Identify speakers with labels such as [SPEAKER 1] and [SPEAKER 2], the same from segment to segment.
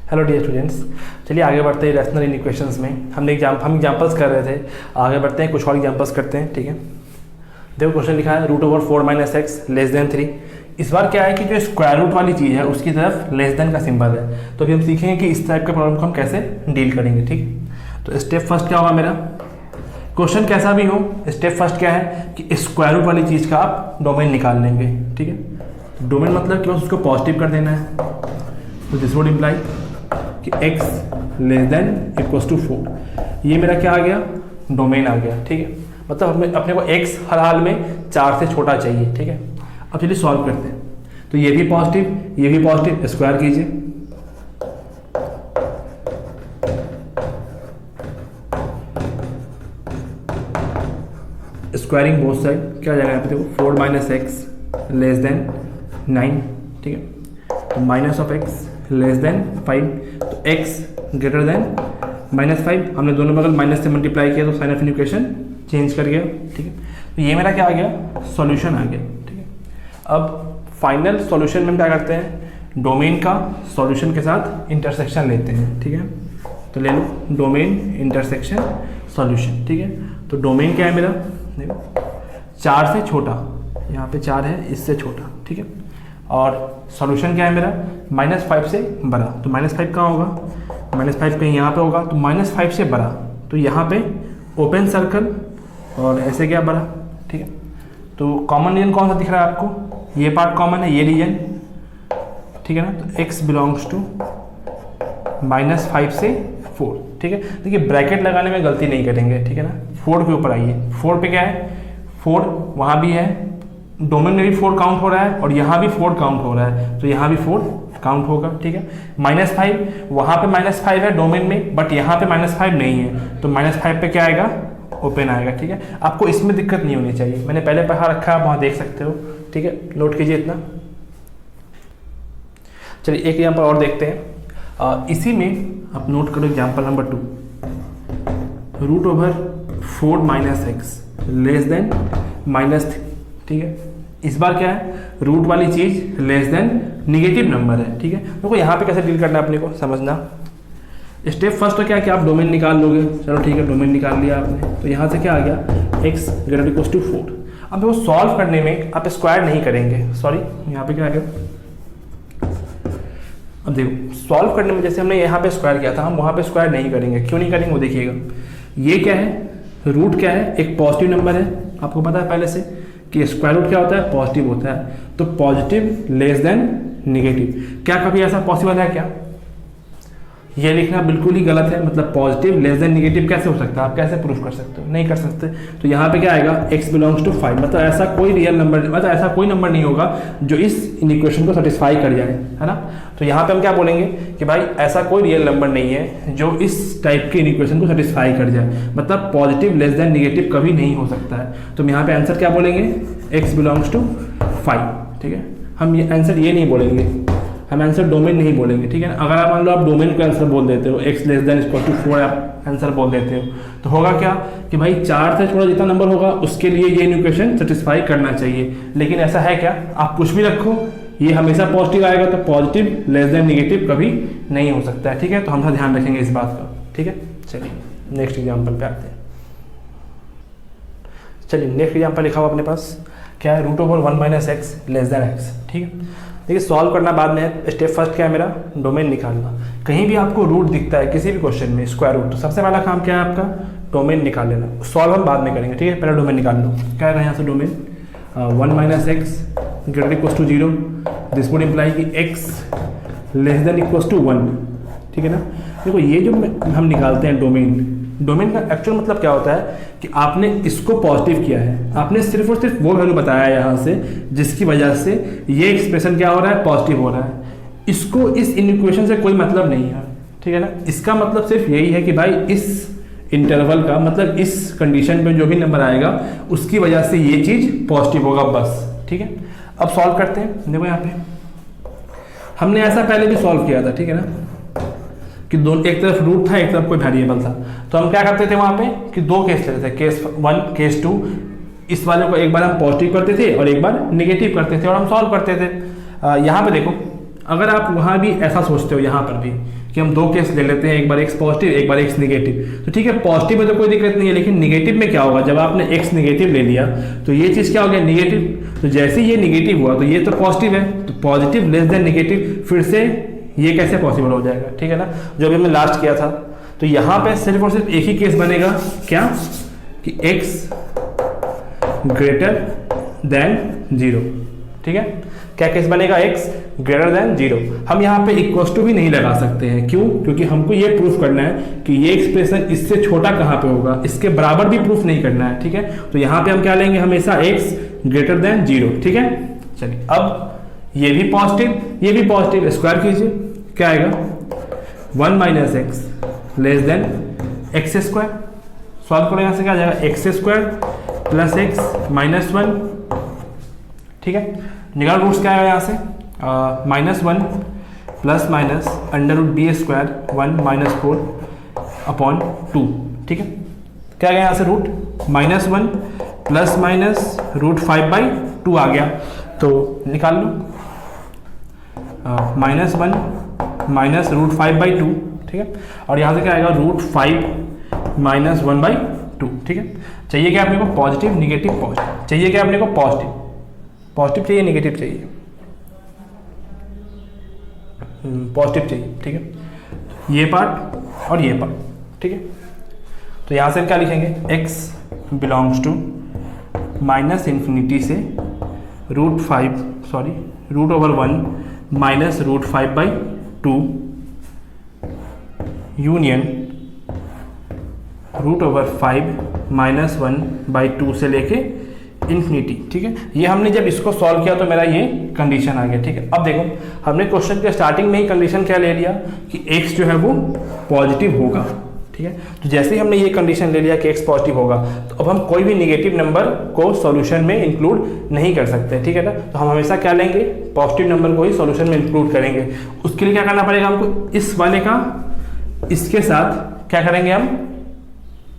[SPEAKER 1] Hello dear students, चलिए आगे बढ़ते हैं रैशनल इनइक्वेशंस में। हम एग्जांपल्स कर रहे थे, आगे बढ़ते हैं, कुछ और एग्जांपल्स करते हैं। ठीक है, देखो क्वेश्चन लिखा है √4 - x <3। इस बार क्या है कि जो स्क्वायर रूट वाली चीज़ है उसकी तरफ लेस देन का सिंबल है। तो अभी हम सीखेंगे कि इस टाइप के प्रॉब्लम को हम कैसे डील करेंगे। ठीक, तो स्टेप फर्स्ट क्या होगा मेरा, क्वेश्चन कैसा भी हो, स्टेप फर्स्ट क्या है कि स्क्वायर रूट वाली चीज़ का आप डोमेन निकाल लेंगे। ठीक है, डोमेन मतलब कि बस उसको पॉजिटिव कर देना है। तो दिस वुड इम्प्लाई कि x < 4, ये मेरा क्या आ गया, डोमेन आ गया। ठीक है, मतलब अपने को x हर हाल में 4 से छोटा चाहिए। ठीक है, अब चलिए सॉल्व करते हैं। तो ये भी पॉजिटिव, स्क्वायर कीजिए। स्क्वायरिंग बोथ साइड क्या हो जाएगा यहाँ पे, देखो 4 - x < 9। ठीक है, तो माइनस ऑफ x <5, तो x <-5, हमने दोनों बगल माइनस से मल्टीप्लाई किया तो साइन ऑफ इक्वेशन चेंज कर गया। ठीक है, तो ये मेरा क्या आ गया, सॉल्यूशन आ गया। ठीक है, अब फाइनल सॉल्यूशन में हम क्या करते हैं, डोमेन का सॉल्यूशन के साथ इंटरसेक्शन लेते हैं। ठीक है, तो ले लो डोमेन इंटरसेक्शन सॉल्यूशन। ठीक है, तो डोमेन क्या है मेरा, देखो 4 से छोटा, यहाँ पे 4 है, इससे छोटा। ठीक है, और सॉल्यूशन क्या है मेरा, -5 से बड़ा। तो -5 कहाँ होगा, -5 कहीं यहाँ पे होगा, तो -5 से बड़ा, तो यहाँ पे ओपन सर्कल और ऐसे क्या बड़ा। ठीक है, तो कॉमन रीजन कौन सा दिख रहा है आपको, ये पार्ट कॉमन है, ये रीजन। ठीक है ना, तो x बिलोंग्स टू -5 से 4। ठीक है, देखिए ब्रैकेट लगाने में गलती नहीं करेंगे। ठीक है ना, 4 के ऊपर आइए, 4 पे क्या है, 4 वहाँ भी है, डोमेन में भी 4 काउंट हो रहा है और यहाँ भी 4 काउंट हो रहा है, तो यहाँ भी 4 काउंट होगा। ठीक है, -5 वहाँ पे -5 है डोमेन में, बट यहाँ पे -5 नहीं है, तो -5 पे क्या आएगा, ओपन आएगा। ठीक है, आपको इसमें दिक्कत नहीं होनी चाहिए, मैंने पहले पढ़ा रखा है, आप वहाँ देख सकते हो। ठीक है, नोट कीजिए इतना। चलिए एक एग्जाम्पल और देखते हैं। इसी में आप नोट करो एग्जाम्पल नंबर 2, √4 - x <-3। ठीक है, इस बार क्या है, रूट वाली चीज लेस देन निगेटिव नंबर है। ठीक है, देखो यहाँ पे कैसे डील करना है अपने को समझना। स्टेप फर्स्ट तो क्या है कि आप डोमेन निकाल लोगे। चलो ठीक है, डोमेन निकाल लिया आपने, तो यहाँ से क्या आ गया, x > 4। अब वो सॉल्व करने में आप स्क्वायर नहीं करेंगे, सॉरी यहाँ पे क्या आ गया। अब देखो सॉल्व करने में जैसे हमने यहाँ पे स्क्वायर किया था, हम वहाँ पे स्क्वायर नहीं करेंगे। क्यों नहीं करेंगे वो देखिएगा। ये क्या है, रूट क्या है, एक पॉजिटिव नंबर है, आपको पता है पहले से कि स्क्वायर रूट क्या होता है, पॉजिटिव होता है। तो पॉजिटिव लेस देन निगेटिव, क्या कभी ऐसा पॉसिबल है क्या, ये लिखना बिल्कुल ही गलत है। मतलब पॉजिटिव लेस देन निगेटिव कैसे हो सकता है, आप कैसे प्रूफ कर सकते हो, नहीं कर सकते। तो यहाँ पे क्या आएगा, x बिलोंग्स टू 5, मतलब ऐसा कोई रियल नंबर, मतलब ऐसा कोई नंबर नहीं होगा जो इस इक्वेशन को सेटिस्फाई कर जाए, है ना। तो यहाँ पे हम क्या बोलेंगे कि भाई ऐसा कोई रियल नंबर नहीं है जो इस टाइप के इक्वेशन को सेटिस्फाई कर जाए, मतलब पॉजिटिव लेस देन निगेटिव कभी नहीं हो सकता है। तो हम यहाँ पे आंसर क्या बोलेंगे, x बिलोंग्स टू 5। ठीक है, हम ये आंसर ये नहीं बोलेंगे, हम आंसर डोमेन नहीं बोलेंगे। ठीक है ना, अगर आप मान लो आप डोमेन को आंसर बोल देते हो, x < 4 आप आंसर बोल देते हो, तो होगा क्या कि भाई 4 से छोटा जितना नंबर होगा उसके लिए ये इक्वेशन सेटिस्फाई करना चाहिए। लेकिन ऐसा है क्या, आप कुछ भी रखो ये हमेशा पॉजिटिव आएगा, तो पॉजिटिव लेस देन निगेटिव कभी नहीं हो सकता है। ठीक है, तो हम ध्यान रखेंगे इस बात का। ठीक है, चलिए नेक्स्ट एग्जाम्पल पे आते हैं। चलिए नेक्स्ट एग्जाम्पल लिखा हुआ अपने पास क्या है, √1 - x x। ठीक है, देखिए सॉल्व करना बाद में है। स्टेप फर्स्ट क्या है मेरा, डोमेन निकालना। कहीं भी आपको रूट दिखता है किसी भी क्वेश्चन में, स्क्वायर रूट, तो सबसे पहला काम क्या है आपका, डोमेन निकाल लेना। सॉल्व हम बाद में करेंगे। ठीक है, पहले डोमेन निकाल लो। क्या है यहाँ से domain, 1 - x > 0, this would imply कि x < 1। ठीक है ना, देखो ये जो हम निकालते हैं डोमेन का एक्चुअल मतलब क्या होता है कि आपने इसको पॉजिटिव किया है, आपने सिर्फ और सिर्फ वो वैल्यू बताया यहाँ से जिसकी वजह से ये एक्सप्रेशन क्या हो रहा है, पॉजिटिव हो रहा है। इसको इस इक्वेशन से कोई मतलब नहीं है। ठीक है ना, इसका मतलब सिर्फ यही है कि भाई इस इंटरवल का मतलब इस कंडीशन में जो भी नंबर आएगा उसकी वजह से ये चीज़ पॉजिटिव होगा बस। ठीक है, अब सॉल्व करते हैं। देखो यहाँ पे हमने ऐसा पहले भी सॉल्व किया था। ठीक है ना, कि दोनों, एक तरफ रूट था एक तरफ कोई वेरिएबल था, तो हम क्या करते थे वहाँ पे कि 2 केस लेते थे, केस 1 केस 2। इस वाले को एक बार हम पॉजिटिव करते थे और एक बार निगेटिव करते थे और हम सॉल्व करते थे। यहाँ पे देखो अगर आप वहाँ भी ऐसा सोचते हो यहाँ पर भी कि हम दो केस ले लेते हैं, एक बार एक्स पॉजिटिव एक बार एक्स निगेटिव, तो ठीक है पॉजिटिव में तो कोई दिक्कत नहीं है, लेकिन निगेटिव में क्या होगा, जब आपने एक्स निगेटिव ले लिया तो ये चीज़ क्या हो गया निगेटिव, तो जैसे ही ये निगेटिव हुआ तो ये तो पॉजिटिव है, तो पॉजिटिव लेस देन निगेटिव फिर से ये कैसे पॉसिबल हो जाएगा, ठीक है ना, जो भी हमने लास्ट किया था। तो यहाँ पे सिर्फ और सिर्फ एक ही केस बनेगा, क्या कि x ग्रेटर देन 0, ठीक है, क्या केस बनेगा, x ग्रेटर देन 0। हम यहाँ पे इक्वल टू भी नहीं लगा सकते हैं, क्यों, क्योंकि हमको ये प्रूफ करना है कि ये एक्सप्रेशन इससे छोटा कहाँ पे होगा, इसके बराबर भी प्रूफ नहीं करना है, ठीक है। तो यहाँ पे हम क्या लेंगे, हमेशा x ग्रेटर देन 0, ठीक है। चलिए अब ये भी पॉजिटिव ये भी पॉजिटिव, स्क्वायर कीजिए, क्या आएगा 1 minus x less than x square, solve करो, यहाँ से क्या आ जाएगा x square plus x minus 1, ठीक है। निकाल रूट्स क्या है यहाँ से, -1 plus minus under root b square 1 minus 4 upon 2, ठीक है। क्या गया यहाँ से रूट -1 प्लस माइनस रूट 5/2 आ गया, तो निकाल लो -1 माइनस रूट 5/2, ठीक है। और यहाँ से क्या आएगा रूट 5 माइनस 1/2, ठीक है। चाहिए क्या अपने को, पॉजिटिव निगेटिव पॉजिटिव, चाहिए क्या अपने को, पॉजिटिव चाहिए निगेटिव चाहिए, पॉजिटिव चाहिए, ठीक है, ये पार्ट और ये पार्ट, ठीक है। तो यहाँ से हम क्या लिखेंगे, x belongs to minus infinity से root over 1 minus root 5/2 union root over 5 minus 1/2 से लेके इन्फिनिटी, ठीक है। ये हमने जब इसको सॉल्व किया तो मेरा ये कंडीशन आ गया, ठीक है। अब देखो हमने क्वेश्चन के स्टार्टिंग में ही कंडीशन क्या ले लिया कि x जो है वो पॉजिटिव होगा, ठीक है। तो जैसे ही हमने ये कंडीशन ले लिया कि x पॉजिटिव होगा, तो अब हम कोई भी निगेटिव नंबर को सॉल्यूशन में इंक्लूड नहीं कर सकते, ठीक है ना। तो हम हमेशा क्या लेंगे, पॉजिटिव नंबर को ही सॉल्यूशन में इंक्लूड करेंगे। उसके लिए क्या करना पड़ेगा हमको, इस वाले का इसके साथ क्या करेंगे, हम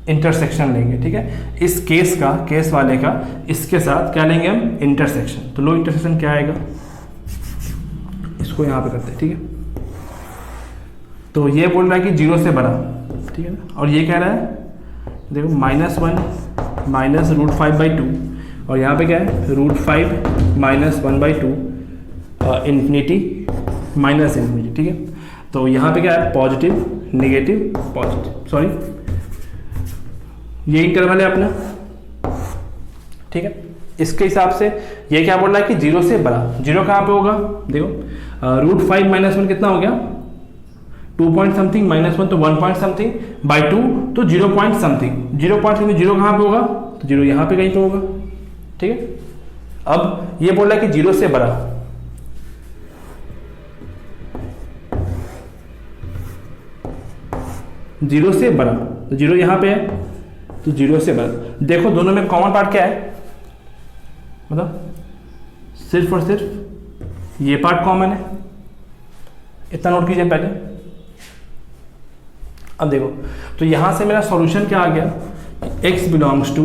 [SPEAKER 1] इंटरसेक्शन लेंगे, ठीक है। इस केस वाले का इसके साथ क्या लेंगे हम, इंटरसेक्शन। तो लो इंटरसेक्शन क्या आएगा, इसको यहाँ पे करते हैं, ठीक है। तो ये बोल रहा है कि 0 से बड़ा, ठीक है ना, और ये कह रहा है देखो -1 माइनस रूट 5/2, और यहाँ पे क्या है root 5 minus 1/2 infinity minus infinity, ठीक है। तो यहाँ पे क्या है, पॉजिटिव निगेटिव पॉजिटिव, सॉरी ये इंटरवल है अपना, ठीक है। इसके हिसाब से ये क्या बोल रहा है कि 0 से बड़ा, 0 कहाँ पे होगा, देखो रूट 5 माइनस 1 कितना हो गया, 2 पॉइंट समथिंग, -1 तो 1 पॉइंट समथिंग बाई 2 तो 0 पॉइंट समथिंग, 0 कहाँ पे होगा, तो 0 यहाँ पे कहीं पे होगा, ठीक है। अब ये बोल रहा है कि 0 से बड़ा, जीरो से बड़ा, तो 0 यहाँ पे है, तो 0 से बड़ा। देखो दोनों में कॉमन पार्ट क्या है, मतलब सिर्फ और सिर्फ ये पार्ट कॉमन है, इतना नोट कीजिए पहले। अब देखो तो यहां से मेरा सॉल्यूशन क्या आ गया, x belongs to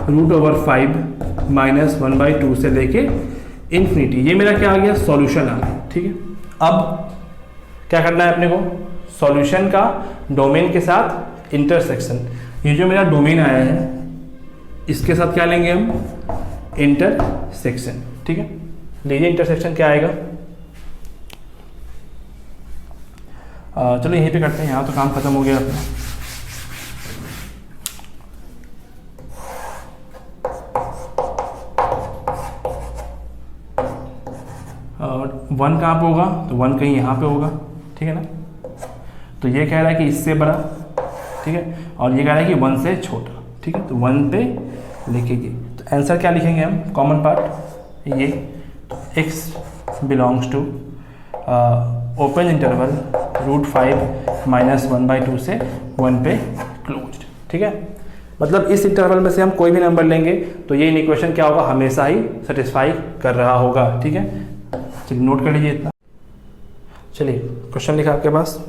[SPEAKER 1] root over 5 minus 1/2 से लेके इन्फिनिटी, ये मेरा क्या आ गया, सॉल्यूशन आ गया, ठीक है। अब क्या करना है अपने को, सॉल्यूशन का डोमेन के साथ इंटरसेक्शन, ये जो मेरा डोमेन आया है इसके साथ क्या लेंगे हम, इंटरसेक्शन, ठीक है। लीजिए इंटरसेक्शन क्या आएगा, चलो यहीं पे करते हैं, यहाँ तो काम खत्म हो गया अपना। और 1 कहाँ पे होगा, तो 1 कहीं यहाँ पे होगा, ठीक है ना। तो ये कह रहा है कि इससे बड़ा, ठीक है, और ये कह रहा है कि 1 से छोटा, ठीक है। तो 1 पे लेके ये, तो आंसर क्या लिखेंगे हम, कॉमन पार्ट ये, x belongs to open interval root 5 minus 1/2 से 1 पे क्लोज्ड, ठीक है। मतलब इस इंटरवल में से हम कोई भी नंबर लेंगे तो ये इक्वेशन क्या होगा, हमेशा ही सेटिस्फाई कर रहा होगा, ठीक है। चलिए नोट कर लीजिए इतना। चलिए क्वेश्चन लिखा आपके पास,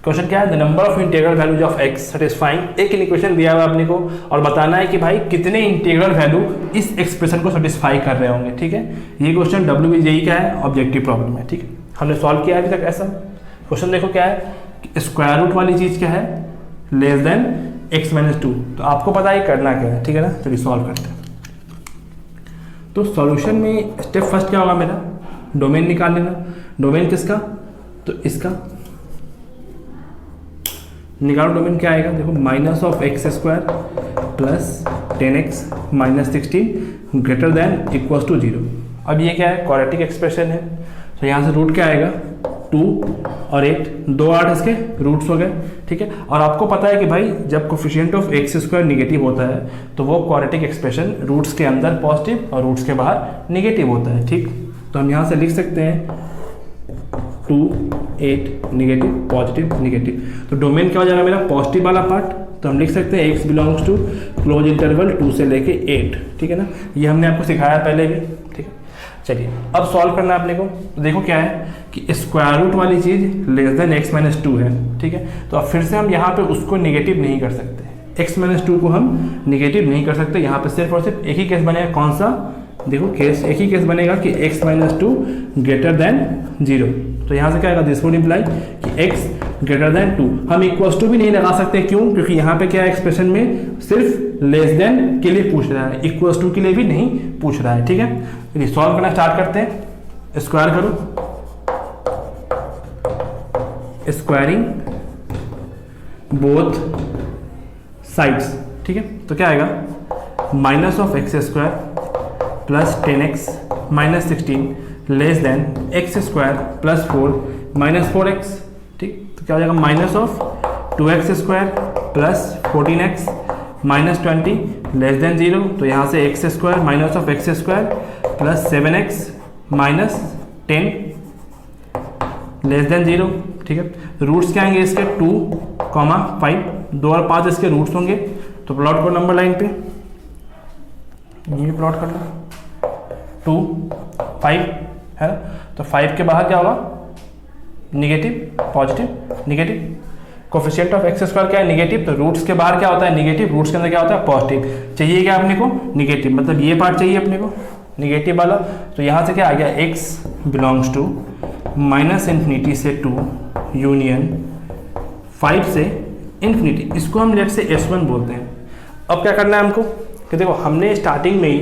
[SPEAKER 1] क्वेश्चन क्या है, the number of integral values of x satisfying, एक इक्वेशन दिया हुआ है अपने को और बताना है कि भाई कितने इंटीग्रल वैल्यू इस एक्सप्रेशन को सेटिस्फाई कर रहे होंगे। ठीक है, ये क्वेश्चन WBJE का है, ऑब्जेक्टिव प्रॉब्लम है। ठीक है, हमने सॉल्व किया अभी तक ऐसा क्वेश्चन। देखो क्या है कि स्क्वायर रूट वाली चीज क्या है, लेस देन x - 2, तो आपको पता है करना क्या है। ठीक है ना, चलिए सॉल्व करते हैं। तो सॉल्यूशन में स्टेप फर्स्ट क्या होगा मेरा, डोमेन निकाल लेना। डोमेन किसका, तो इसका निकालो। डोमेन क्या आएगा, देखो -(x² + 10x - 16 greater than equal to 0। अब ये क्या है, क्वाड्रेटिक एक्सप्रेशन है, तो यहाँ से रूट क्या आएगा, 2 और 8, 2 8 इसके रूट्स हो गए। ठीक है, और आपको पता है कि भाई जब कोफिशिएंट ऑफ x² निगेटिव होता है तो वो क्वाड्रेटिक एक्सप्रेशन रूट्स के अंदर पॉजिटिव और रूट्स के बाहर निगेटिव होता है। ठीक, तो हम यहाँ से लिख सकते हैं 2 8 निगेटिव पॉजिटिव निगेटिव। तो डोमेन क्या हो जाएगा मेरा, पॉजिटिव वाला पार्ट, तो हम लिख सकते हैं x belongs to close interval 2 से लेके 8। ठीक है ना, ये हमने आपको सिखाया पहले भी। ठीक है, चलिए अब सॉल्व करना है अपने को। तो देखो क्या है कि स्क्वायर रूट वाली चीज़ लेस देन x - 2 है। ठीक है, तो अब फिर से हम यहाँ पे उसको निगेटिव नहीं कर सकते, x - 2 को हम निगेटिव नहीं कर सकते। यहाँ पे सिर्फ और सिर्फ एक ही केस बनेगा, कौन सा, देखो केस एक ही केस बनेगा कि x - 2 ग्रेटर देन 0। तो यहाँ से क्या आएगा, दिस वुड इम्प्लाई कि x ग्रेटर देन 2। हम इक्वल्स टू भी नहीं लगा सकते, क्यों, क्योंकि यहाँ पे क्या है, एक्सप्रेशन में सिर्फ लेस देन के लिए पूछ रहा है, इक्वल्स टू के लिए भी नहीं पूछ रहा है। ठीक है, चलिए सॉल्व करना स्टार्ट करते हैं। स्क्वायर करो, स्क्वायरिंग बोथ साइड्स। ठीक है, तो क्या आएगा, -(x² + 10x - 16 less than x² + 4 - 4x। ठीक, तो क्या हो जाएगा, -(2x² + 14x - 20 लेस देन 0। तो यहाँ से x² -(x² + 7x - 10 less than 0। ठीक है, रूट्स क्या आएंगे इसके, 2, 5, 2 और 5 इसके रूट्स होंगे। तो प्लॉट करो नंबर लाइन पे, ये प्लॉट कर लो, 2 5 है ना, तो 5 के बाहर क्या होगा, negative positive negative. Coefficient of x² क्या है, निगेटिव, तो रूट्स के बाहर क्या होता है, निगेटिव, रूट्स के अंदर क्या होता है, पॉजिटिव। चाहिए क्या अपने को, निगेटिव, मतलब ये पार्ट चाहिए अपने को निगेटिव वाला। तो यहाँ से क्या आ गया, x बिलोंग्स टू -∞ से 2 यूनियन 5 से इन्फिनिटी, इसको हम लेट से S1 बोलते हैं। अब क्या करना है हमको, कि देखो हमने स्टार्टिंग में ही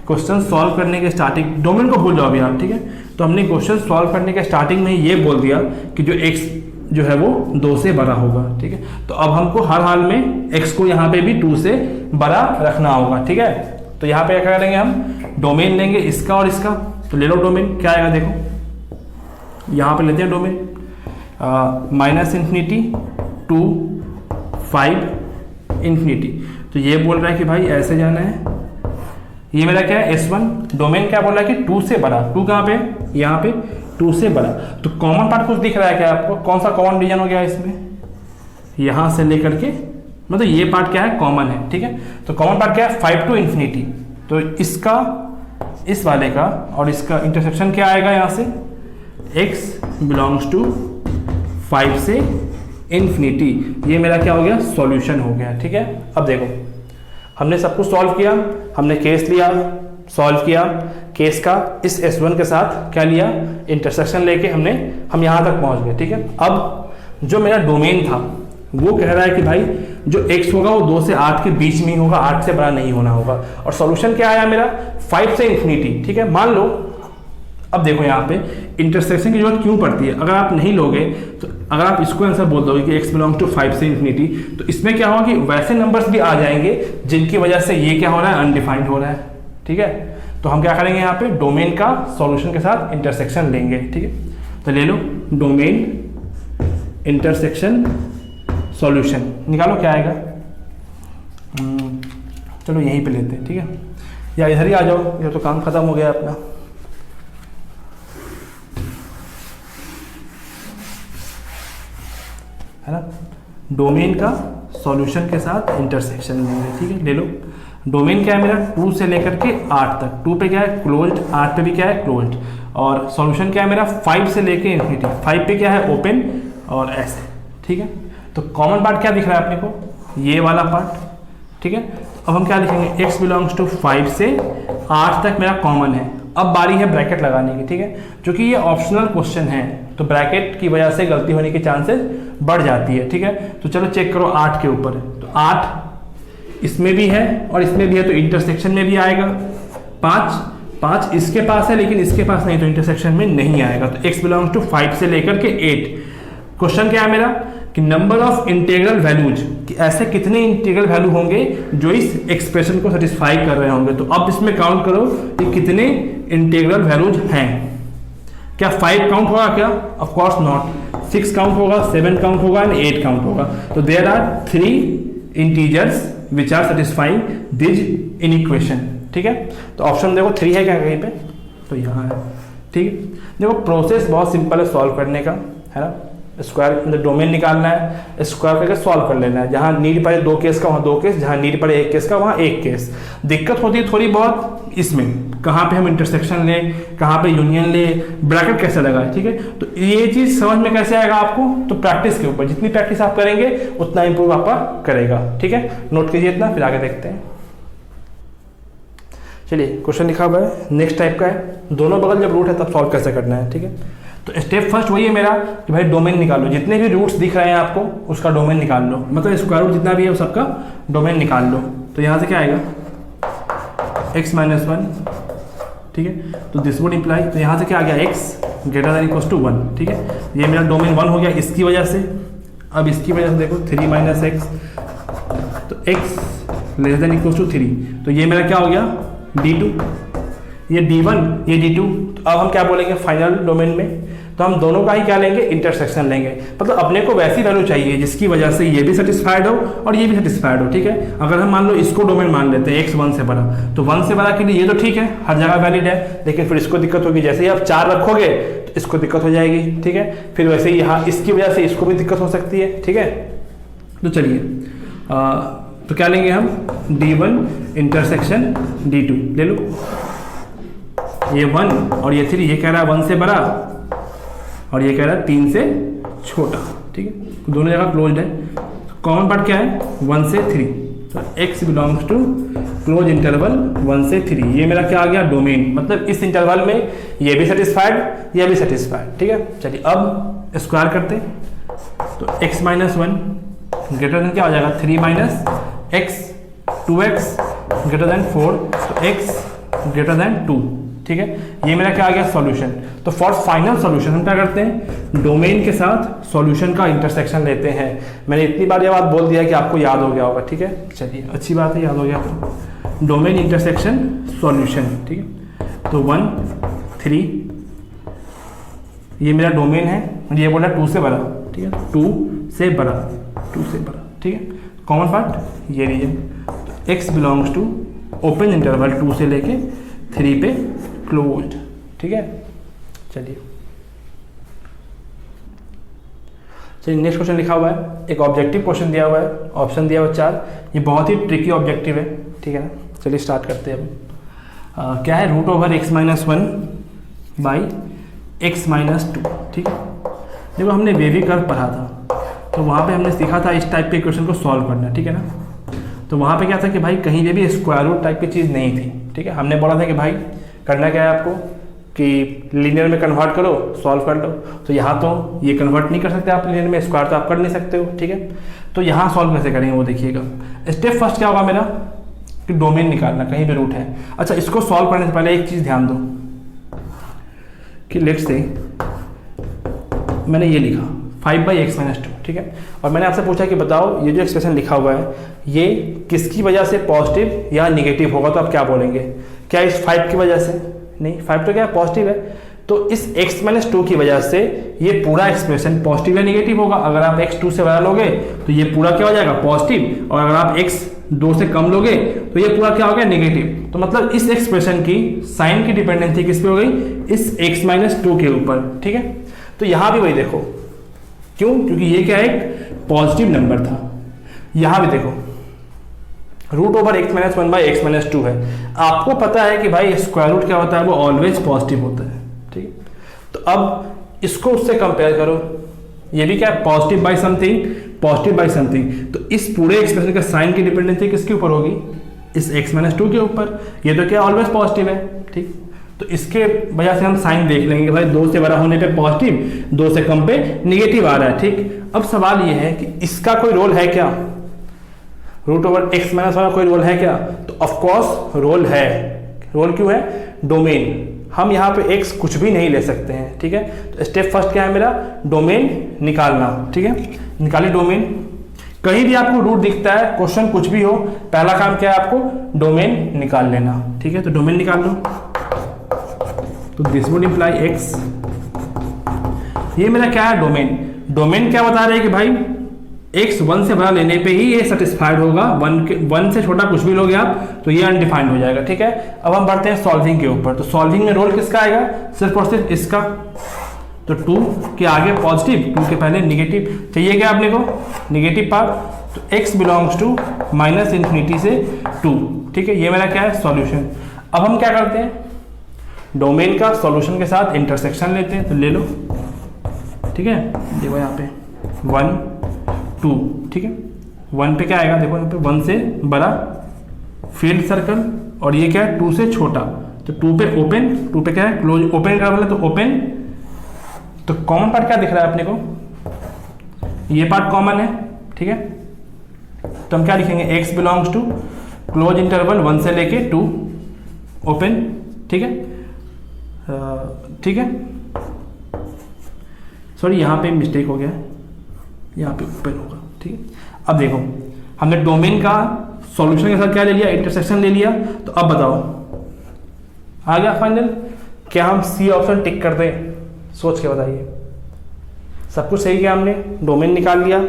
[SPEAKER 1] क्वेश्चन सॉल्व करने के स्टार्टिंग, डोमेन को भूल जाओ अभी आप। ठीक है, तो हमने क्वेश्चन सॉल्व करने के स्टार्टिंग में ये बोल दिया कि जो x जो है वो 2 से बड़ा होगा। ठीक है, तो अब हमको हर हाल में x को यहाँ पे भी 2 से बड़ा रखना होगा। ठीक है, तो यहाँ पे क्या करेंगे, हम डोमेन लेंगे इसका और इसका। तो ले लो डोमेन, क्या आएगा देखो, यहाँ पे लेते हैं डोमेन, -∞ to 5 इन्फिनिटी। तो ये बोल रहा है कि भाई ऐसे जाना है, ये मेरा क्या है, S1। डोमेन क्या बोल रहा है कि 2 से बड़ा, 2 कहाँ पे, यहाँ पे 2 से बड़ा। तो कॉमन पार्ट कुछ दिख रहा है क्या आपको, कौन सा कॉमन रीजन हो गया इसमें, यहाँ से लेकर के, मतलब ये पार्ट क्या है, कॉमन है। ठीक है, तो कॉमन पार्ट क्या है, 5 to इन्फिनिटी। तो इसका, इस वाले का और इसका इंटरसेक्शन क्या आएगा, यहाँ से x बिलोंग्स टू 5 से इन्फिनिटी। ये मेरा क्या हो गया, सॉल्यूशन हो गया। ठीक है, अब देखो हमने सब कुछ सॉल्व किया, हमने केस लिया, सॉल्व किया केस का, इस S1 के साथ क्या लिया, इंटरसेक्शन लेके हम यहाँ तक पहुँच गए। ठीक है, अब जो मेरा डोमेन था वो कह रहा है कि भाई जो x होगा वो 2 से 8 के बीच में ही होगा, 8 से बड़ा नहीं होना होगा। और सॉल्यूशन क्या आया मेरा, 5 से इन्फिनिटी। ठीक है, मान लो, अब देखो यहाँ पे इंटरसेक्शन की जरूरत क्यों पड़ती है, अगर आप नहीं लोगे तो अगर आप इसको आंसर बोल दोगे कि x बिलोंग्स टू 5 से इन्फिनिटी, तो इसमें क्या होगा कि वैसे नंबर्स भी आ जाएंगे जिनकी वजह से ये क्या हो रहा है, अनडिफाइंड हो रहा है। ठीक है, तो हम क्या करेंगे, यहाँ पे डोमेन का सॉल्यूशन के साथ इंटरसेक्शन लेंगे। ठीक है, तो ले लो डोमेन इंटरसेक्शन सॉल्यूशन, निकालो क्या आएगा। चलो यहीं पे लेते हैं। ठीक है, या इधर ही आ जाओ, ये तो काम खत्म हो गया अपना। है ना, डोमेन का सॉल्यूशन के साथ इंटरसेक्शन लेंगे। ठीक है, ले लो डोमेन क्या है मेरा, 2 से लेकर के 8 तक, 2 पे क्या है क्लोज्ड, 8 पे भी क्या है क्लोज्ड, और सॉल्यूशन क्या है मेरा 5 से लेके इन्फिनिटी, 5 पे क्या है ओपन और ऐसे। ठीक है। तो कॉमन पार्ट क्या दिख रहा है अपने को, ये वाला पार्ट, ठीक है। अब हम क्या लिखेंगे, x बिलोंग्स टू 5 से 8 तक मेरा कॉमन है। अब बारी है ब्रैकेट लगाने की, ठीक है। क्योंकि ये ऑप्शनल क्वेश्चन है तो ब्रैकेट की वजह से गलती होने की चांसेस बढ़ जाती है, ठीक है। तो चलो चेक करो 8 के ऊपर है, तो 8 इसमें भी है और इसमें भी है, तो इंटरसेक्शन में भी आएगा। 5 इसके पास है लेकिन इसके पास नहीं, तो इंटरसेक्शन में नहीं आएगा। तो x बिलोंग्स टू 5 से लेकर के 8। क्वेश्चन क्या है मेरा कि नंबर ऑफ इंटीग्रल वैल्यूज, कि ऐसे कितने इंटीग्रल वैल्यू होंगे जो इस एक्सप्रेशन को सेटिस्फाई कर रहे होंगे। तो अब इसमें काउंट करो कि कितने इंटीग्रल वैल्यूज हैं। क्या 5 काउंट होगा क्या, ऑफ कोर्स नॉट। 6 काउंट होगा, 7 काउंट होगा एंड 8 काउंट होगा। तो there are 3 integers which are satisfying this inequation, ठीक है। तो ऑप्शन देखो 3 है क्या कहीं पे, तो यहाँ है, ठीक है। देखो प्रोसेस बहुत सिंपल है सॉल्व करने का, है ना। स्क्वायर डोमेन निकालना है, स्क्वायर करके सॉल्व कर लेना है। जहाँ नीड पड़े 2 केस का वहाँ 2 केस, जहाँ नीड पड़े 1 केस का वहाँ 1 केस। दिक्कत होती है थोड़ी बहुत इसमें, कहाँ पे हम इंटरसेक्शन लें, कहाँ पे यूनियन लें, ब्रैकेट कैसे लगाए, ठीक है। तो ये चीज़ समझ में कैसे आएगा आपको, तो प्रैक्टिस के ऊपर, जितनी प्रैक्टिस आप करेंगे उतना इंप्रूव आपका करेगा, ठीक है। नोट कीजिए इतना, फिर आगे देखते हैं। चलिए क्वेश्चन लिखा हुआ है, नेक्स्ट टाइप का है, दोनों बगल जब रूट है तब सॉल्व कैसे करना है, ठीक है। तो स्टेप फर्स्ट वही है मेरा कि भाई डोमेन निकाल लो, जितने भी रूट्स दिख रहे हैं आपको उसका डोमेन निकाल लो, मतलब स्क्वायर रूट जितना भी है उस सबका डोमेन निकाल लो। तो यहाँ से क्या आएगा x माइनस 1, ठीक है। तो दिस वुड इम्प्लाई, तो यहाँ से क्या आ गया x greater than equals to 1, ठीक है। ये मेरा डोमेन 1 हो गया इसकी वजह से। अब इसकी वजह से देखो 3 माइनस एक्स, तो x less than equals to 3, तो ये मेरा क्या हो गया d2, ये d1 ये d2। तो अब हम क्या बोलेंगे फाइनल डोमेन में, तो हम दोनों का ही क्या लेंगे, इंटरसेक्शन लेंगे। मतलब अपने को वैसी वैल्यू चाहिए जिसकी वजह से ये भी सेटिस्फाइड हो और ये भी सेटिस्फाइड हो, ठीक है। अगर हम मान लो इसको डोमेन मान लेते हैं x 1 से बड़ा, तो 1 से बड़ा के लिए ये तो ठीक है, हर जगह वैलिड है, लेकिन फिर इसको दिक्कत होगी, जैसे ही आप 4 रखोगे तो इसको दिक्कत हो जाएगी, ठीक है। फिर वैसे ही यहाँ इसकी वजह से इसको भी दिक्कत हो सकती है, ठीक है। तो चलिए तो क्या लेंगे हम, d1 इंटरसेक्शन d2 ले लो। ये 1 और ये 3, ये कह रहा है 1 से बड़ा और ये कह रहा है 3 से छोटा, ठीक है। दोनों जगह क्लोज्ड है। कॉमन पार्ट क्या है, 1 से 3, तो x belongs to close interval 1 से 3। ये मेरा क्या आ गया डोमेन, मतलब इस इंटरवल में ये भी सेटिस्फाइड ये भी सेटिस्फाइड, ठीक है। चलिए अब स्क्वायर करते हैं, तो x माइनस 1 ग्रेटर देन क्या हो जाएगा 3 minus x, 2x greater than 4, तो x ग्रेटर देन 2, ठीक है। ये मेरा क्या आ गया सॉल्यूशन। तो फॉर फाइनल सॉल्यूशन हम क्या करते हैं, डोमेन के साथ सॉल्यूशन का इंटरसेक्शन लेते हैं। मैंने इतनी बार ये बात बोल दिया कि आपको याद हो गया होगा, ठीक है। चलिए अच्छी बात है, याद हो गया तो डोमेन इंटरसेक्शन सॉल्यूशन, ठीक है। तो 1 3 ये मेरा डोमेन है, ये बोला 2 से बड़ा, ठीक है, 2 से बड़ा, 2 से बड़ा, ठीक है। कॉमन पार्ट ये रीजन, तो x belongs to open interval 2 से लेके 3 पे क्लोज्ड, ठीक है। चलिए नेक्स्ट क्वेश्चन लिखा हुआ है, एक ऑब्जेक्टिव क्वेश्चन दिया हुआ है, ऑप्शन दिया हुआ 4। ये बहुत ही ट्रिकी ऑब्जेक्टिव है, ठीक है ना। चलिए स्टार्ट करते हैं अब। क्या है, root over x minus 1 by x minus 2, ठीक है। देखो हमने वेवी कर्व पढ़ा था, तो वहाँ पे हमने सीखा था इस टाइप के क्वेश्चन को सॉल्व करना, ठीक है ना। तो वहाँ पे क्या था कि भाई कहीं पे भी स्क्वायर रूट टाइप की चीज़ नहीं थी, ठीक है। हमने बोला था कि भाई करना क्या है आपको कि लीनियर में कन्वर्ट करो, सॉल्व कर लो। तो यहाँ तो ये कन्वर्ट नहीं कर सकते आप लीनियर में, स्क्वायर तो आप कर नहीं सकते हो, ठीक है। तो यहाँ सॉल्व कैसे करेंगे वो देखिएगा। स्टेप फर्स्ट क्या होगा मेरा कि डोमेन निकालना, कहीं भी रूट है। अच्छा, इसको सॉल्व करने से पहले एक चीज़ ध्यान दो कि लेट्स से मैंने ये लिखा 5/x माइनस 2, ठीक है। और मैंने आपसे पूछा कि बताओ ये जो एक्सप्रेशन लिखा हुआ है ये किसकी वजह से पॉजिटिव या निगेटिव होगा, तो आप क्या बोलेंगे, क्या इस 5 की वजह से, नहीं 5 तो क्या पॉजिटिव है, तो इस x माइनस 2 की वजह से ये पूरा एक्सप्रेशन पॉजिटिव या निगेटिव होगा। अगर आप x 2 से बड़ा लोगे तो ये पूरा क्या हो जाएगा पॉजिटिव, और अगर आप x 2 से कम लोगे तो ये पूरा क्या हो गया नेगेटिव। तो मतलब इस एक्सप्रेशन की साइन की डिपेंडेंसी किस पे हो गई, इस x माइनस 2 के ऊपर, ठीक है। तो यहाँ भी वही देखो, क्यों, क्योंकि ये क्या एक पॉजिटिव नंबर था। यहाँ भी देखो root over x minus 1 by x minus 2 है। आपको पता है कि भाई स्क्वायर रूट क्या होता है, वो ऑलवेज पॉजिटिव होता है, ठीक है। तो अब इसको उससे कंपेयर करो, ये भी क्या है, positive by something, positive by something. तो इस पूरे एक्सप्रेशन का साइन की डिपेंडेंसी किसके ऊपर होगी, इस x माइनस टू के ऊपर। ये तो क्या ऑलवेज पॉजिटिव है, ठीक। तो इसके वजह से हम साइन देख लेंगे कि भाई 2 से बड़ा होने पे पॉजिटिव, 2 से कम पे निगेटिव आ रहा है, ठीक। अब सवाल ये है कि इसका कोई रोल है क्या, रूट ओवर एक्स माइनस वाला कोई रोल है क्या, तो ऑफकोर्स रोल है। रोल क्यों है, डोमेन। हम यहाँ पे x कुछ भी नहीं ले सकते हैं, ठीक है। तो स्टेप फर्स्ट क्या है मेरा, डोमेन निकालना, ठीक है। निकालिए डोमेन। कहीं भी आपको रूट दिखता है, क्वेश्चन कुछ भी हो, पहला काम क्या है, आपको डोमेन निकाल लेना, ठीक है। तो डोमेन निकाल लो। तो दिस वुड इंप्लाई x, ये मेरा क्या है, डोमेन। डोमेन क्या बता रहे हैं कि भाई x 1 से बड़ा लेने पे ही ये सेटिस्फाइड होगा, 1 से छोटा कुछ भी लोगे आप तो ये अनडिफाइंड हो जाएगा, ठीक है। अब हम बढ़ते हैं सॉल्विंग के ऊपर। तो सॉल्विंग में रोल किसका आएगा, सिर्फ और सिर्फ इसका। तो 2 के आगे पॉजिटिव, 2 के पहले निगेटिव चाहिए क्या आपने को, निगेटिव पार्ट। तो x belongs to minus infinity से 2, ठीक है। ये मेरा क्या है, सॉल्यूशन। अब हम क्या करते हैं, डोमेन का सॉल्यूशन के साथ इंटरसेक्शन लेते हैं। तो ले लो, ठीक है। देखो यहाँ पे 1 2, ठीक है। 1 पे क्या आएगा, देखो यहाँ पे 1 से बड़ा फील्ड सर्कल, और ये क्या है 2 से छोटा। तो 2 पे ओपन, 2 पे क्या है क्लोज, ओपन का मतलब तो ओपन। तो कॉमन पार्ट क्या दिख रहा है अपने को, ये पार्ट कॉमन है, ठीक है। तो हम क्या लिखेंगे, x belongs to close interval 1 से लेके 2 ओपन, ठीक है। ठीक है, सॉरी यहाँ पे मिस्टेक हो गया है, यहाँ पे ओपन होगा, ठीक है। अब देखो हमने डोमेन का सॉल्यूशन के साथ क्या ले लिया, इंटरसेक्शन ले लिया। तो अब बताओ आ गया फाइनल, क्या हम सी ऑप्शन टिक कर दें, सोच के बताइए। सब कुछ सही किया हमने, डोमेन निकाल लिया,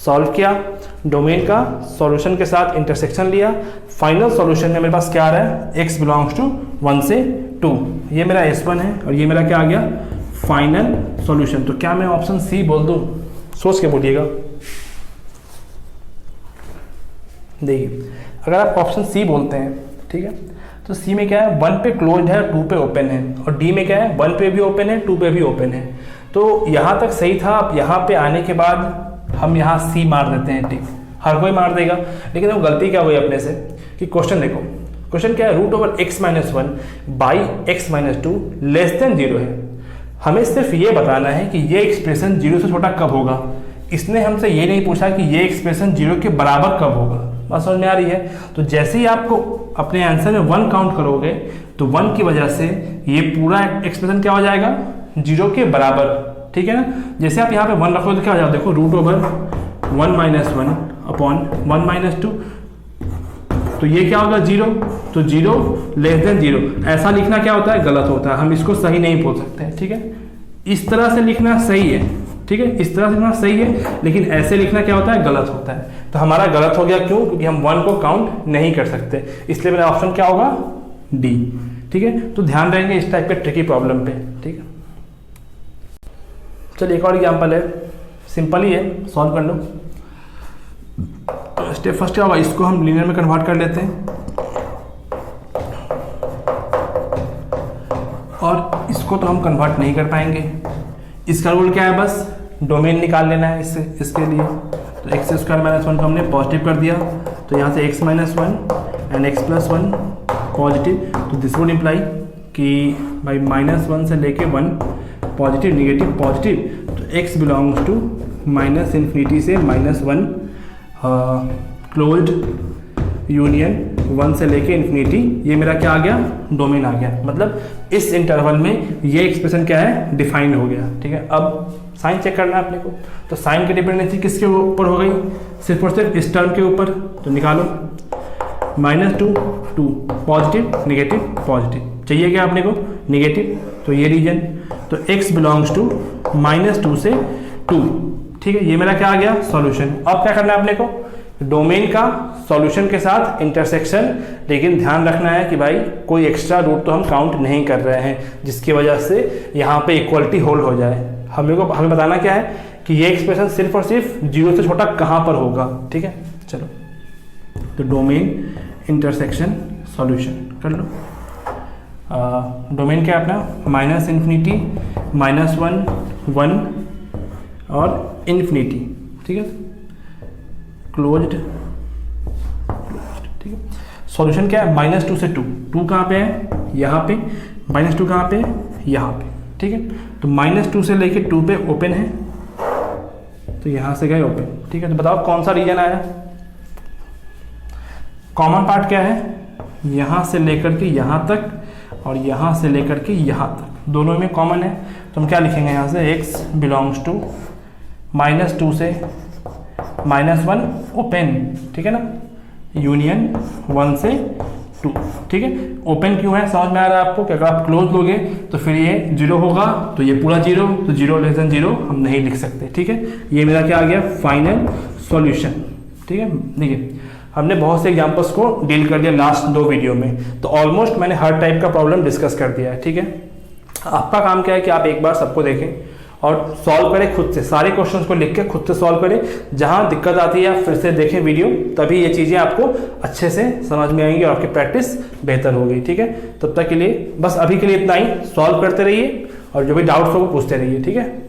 [SPEAKER 1] सॉल्व किया, डोमेन का सॉल्यूशन के साथ इंटरसेक्शन लिया। फाइनल सॉल्यूशन में मेरे पास क्या आ रहा है, x बिलोंग्स टू 1 से 2, ये मेरा S1 है, और ये मेरा क्या आ गया, फाइनल सॉल्यूशन। तो क्या मैं ऑप्शन सी बोल दूं, सोच के बोलिएगा। देखिए अगर आप ऑप्शन सी बोलते हैं, ठीक है, तो सी में क्या है, 1 पे क्लोज्ड है, 2 पे ओपन है, और डी में क्या है, 1 पे भी ओपन है, 2 पे भी ओपन है। तो यहाँ तक सही था। अब यहाँ पे आने के बाद हम यहाँ सी मार देते हैं, ठीक, हर कोई मार देगा। लेकिन वो गलती क्या हुई अपने से कि क्वेश्चन देखो, क्वेश्चन क्या है, root over x minus 1 by x minus 2 less than 0 है। हमें सिर्फ ये बताना है कि ये एक्सप्रेशन 0 से छोटा कब होगा। इसने हमसे ये नहीं पूछा कि ये एक्सप्रेशन 0 के बराबर कब होगा। बात समझ में आ रही है। तो जैसे ही आपको अपने आंसर में 1 काउंट करोगे तो 1 की वजह से ये पूरा एक्सप्रेशन क्या हो जाएगा, 0 के बराबर, ठीक है ना। जैसे आप यहाँ पे 1 रखोगे तो क्या हो जाएगा, देखो root over 1 minus 1 upon 1 minus 2, तो ये क्या होगा 0। तो 0 लेस देन 0 ऐसा लिखना क्या होता है, गलत होता है। हम इसको सही नहीं बोल सकते, ठीक है। इस तरह से लिखना सही है, ठीक है, इस तरह से लिखना सही है, लेकिन ऐसे लिखना क्या होता है, गलत होता है। तो हमारा गलत हो गया, क्यों, क्योंकि हम 1 को काउंट नहीं कर सकते। इसलिए मेरा ऑप्शन क्या होगा, डी, ठीक है। तो ध्यान रहेंगे इस टाइप के ट्रिकी प्रॉब्लम पे, ठीक है। चलिए एक और एग्जाम्पल है, सिंपल ही है, सॉल्व कर लो। तो स्टेप फर्स्ट क्या होगा, इसको हम लीनियर में कन्वर्ट कर लेते हैं, और इसको तो हम कन्वर्ट नहीं कर पाएंगे। इसका रूल क्या है, बस डोमेन निकाल लेना है इसके लिए। तो एक्स स्क्वायर माइनस 1 को हमने पॉजिटिव कर दिया, तो यहाँ से x minus 1 and x plus 1 positive. तो दिस वुड इम्प्लाई कि भाई माइनस 1 से लेके 1 पॉजिटिव निगेटिव पॉजिटिव। तो x belongs to minus infinity से माइनस 1 क्लोज्ड यूनियन 1 से लेके इन्फिनिटी। ये मेरा क्या आ गया, डोमेन आ गया। मतलब इस इंटरवल में ये एक्सप्रेशन क्या है, डिफाइन हो गया, ठीक है। अब साइन चेक करना है अपने को। तो साइन की डिपेंडेंसी किसके ऊपर हो गई, सिर्फ और सिर्फ इस टर्म के ऊपर। तो निकालो, -2 2 पॉजिटिव निगेटिव पॉजिटिव, चाहिए क्या अपने को, निगेटिव। तो ये रीजन, तो x बिलोंग्स टू -2 से 2, ठीक है। ये मेरा क्या आ गया, सॉल्यूशन। अब क्या करना है अपने को, डोमेन का सॉल्यूशन के साथ इंटरसेक्शन। लेकिन ध्यान रखना है कि भाई कोई एक्स्ट्रा रूट तो हम काउंट नहीं कर रहे हैं, जिसकी वजह से यहाँ पे इक्वलिटी होल्ड हो जाए। हमें बताना क्या है कि ये एक्सप्रेशन सिर्फ और सिर्फ 0 से छोटा कहाँ पर होगा, ठीक है। चलो, तो डोमेन इंटरसेक्शन सॉल्यूशन कर लो। डोमेन क्या है अपना, -∞, -1 1 और इन्फिनिटी, ठीक है, क्लोज्ड, ठीक है। सॉल्यूशन क्या है, -2 से 2, 2 कहाँ पे है, यहाँ पे, -2 कहाँ पे, यहाँ पे, ठीक है। तो -2 से लेके 2 पे ओपन है, तो यहाँ से गए ओपन, ठीक है। तो बताओ कौन सा रीजन आया, कॉमन पार्ट क्या है, यहाँ से लेकर के यहाँ तक और यहाँ से लेकर के यहाँ तक, दोनों में कॉमन है। तो हम क्या लिखेंगे यहाँ से, x बिलोंग्स टू -2 से -1 ओपन, ठीक है ना, यूनियन 1 से 2, ठीक है। ओपन क्यों है समझ में आ रहा है आपको कि अगर आप क्लोज लोगे तो फिर ये 0 होगा, तो ये पूरा 0, तो 0 लेस देन 0 हम नहीं लिख सकते, ठीक है। ये मेरा क्या आ गया, फाइनल सॉल्यूशन, ठीक है। देखिए हमने बहुत से एग्जांपल्स को डील कर दिया लास्ट 2 वीडियो में, तो ऑलमोस्ट मैंने हर टाइप का प्रॉब्लम डिस्कस कर दिया है, ठीक है। आपका काम क्या है कि आप एक बार सबको देखें और सॉल्व करें खुद से, सारे क्वेश्चंस को लिख के खुद से सॉल्व करें, जहां दिक्कत आती है आप फिर से देखें वीडियो, तभी ये चीज़ें आपको अच्छे से समझ में आएंगी और आपकी प्रैक्टिस बेहतर होगी, ठीक है। तब तक के लिए बस अभी के लिए इतना ही, सॉल्व करते रहिए और जो भी डाउट्स हो वो पूछते रहिए, ठीक है।